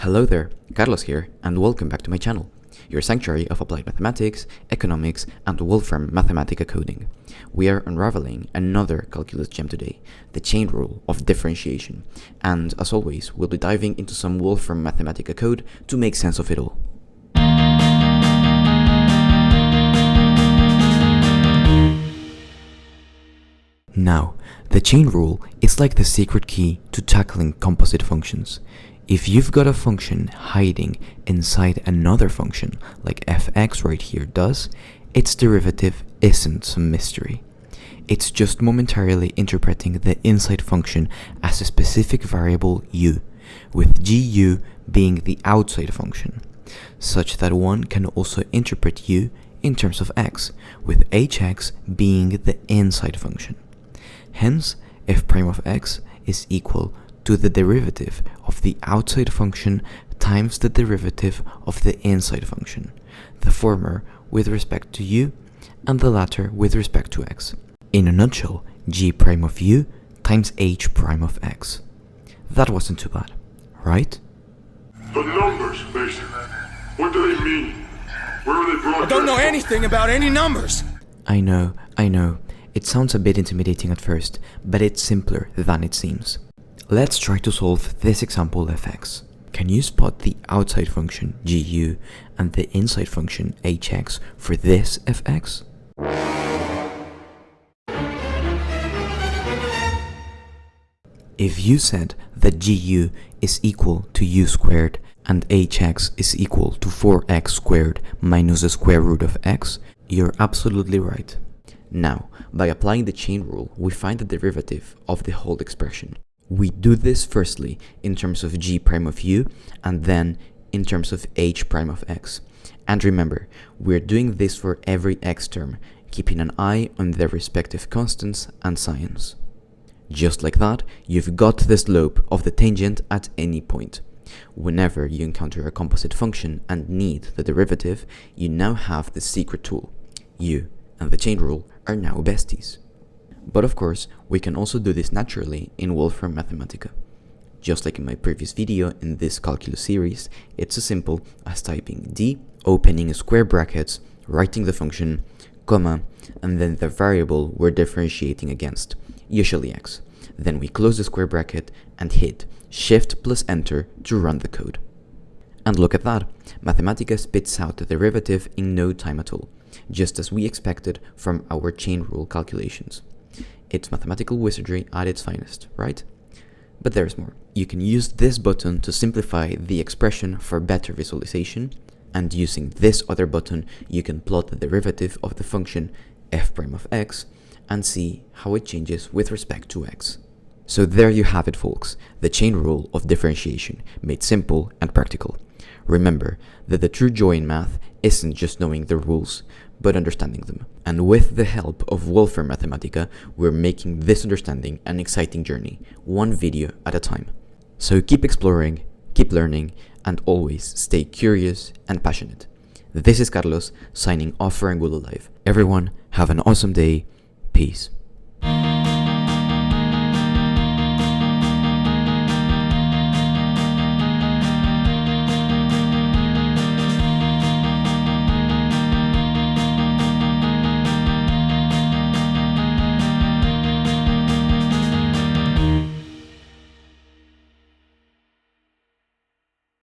Hello there, Carlos here, and welcome back to my channel, your sanctuary of applied mathematics, economics, and Wolfram Mathematica coding. We are unraveling another calculus gem today, the chain rule of differentiation, and as always, we'll be diving into some Wolfram Mathematica code to make sense of it all. Now, the chain rule is like the secret key to tackling composite functions. If you've got a function hiding inside another function, like fx right here does, its derivative isn't some mystery. It's just momentarily interpreting the inside function as a specific variable u, with gu being the outside function, such that one can also interpret u in terms of x, with hx being the inside function. Hence, f prime of x is equal to the derivative of the outside function times the derivative of the inside function, the former with respect to u and the latter with respect to x. In a nutshell, g prime of u times h prime of x. That wasn't too bad, right? The numbers, Messi. What do they mean? Where are they brought? I don't know anything about any numbers! I know. It sounds a bit intimidating at first, but it's simpler than it seems. Let's try to solve this example fx. Can you spot the outside function gu and the inside function hx for this fx? If you said that gu is equal to u squared and hx is equal to 4x squared minus the square root of x, you're absolutely right. Now, by applying the chain rule, we find the derivative of the whole expression. We do this firstly in terms of g prime of u and then in terms of h prime of x. And remember, we're doing this for every x term, keeping an eye on their respective constants and signs. Just like that, you've got the slope of the tangent at any point. Whenever you encounter a composite function and need the derivative, you now have the secret tool. You and the chain rule are now besties. But of course, we can also do this naturally in Wolfram Mathematica. Just like in my previous video in this calculus series, it's as simple as typing d, opening square brackets, writing the function, comma, and then the variable we're differentiating against, usually x. Then we close the square bracket and hit Shift plus Enter to run the code. And look at that, Mathematica spits out the derivative in no time at all, just as we expected from our chain rule calculations. It's mathematical wizardry at its finest, right? But there's more. You can use this button to simplify the expression for better visualization, and using this other button you can plot the derivative of the function f prime of x and see how it changes with respect to x. So there you have it, folks, the chain rule of differentiation made simple and practical. Remember that the true joy in math isn't just knowing the rules, but understanding them. And with the help of Wolfram Mathematica, we're making this understanding an exciting journey, one video at a time. So keep exploring, keep learning, and always stay curious and passionate. This is Carlos, signing off for Angulo Live. Everyone, have an awesome day. Peace.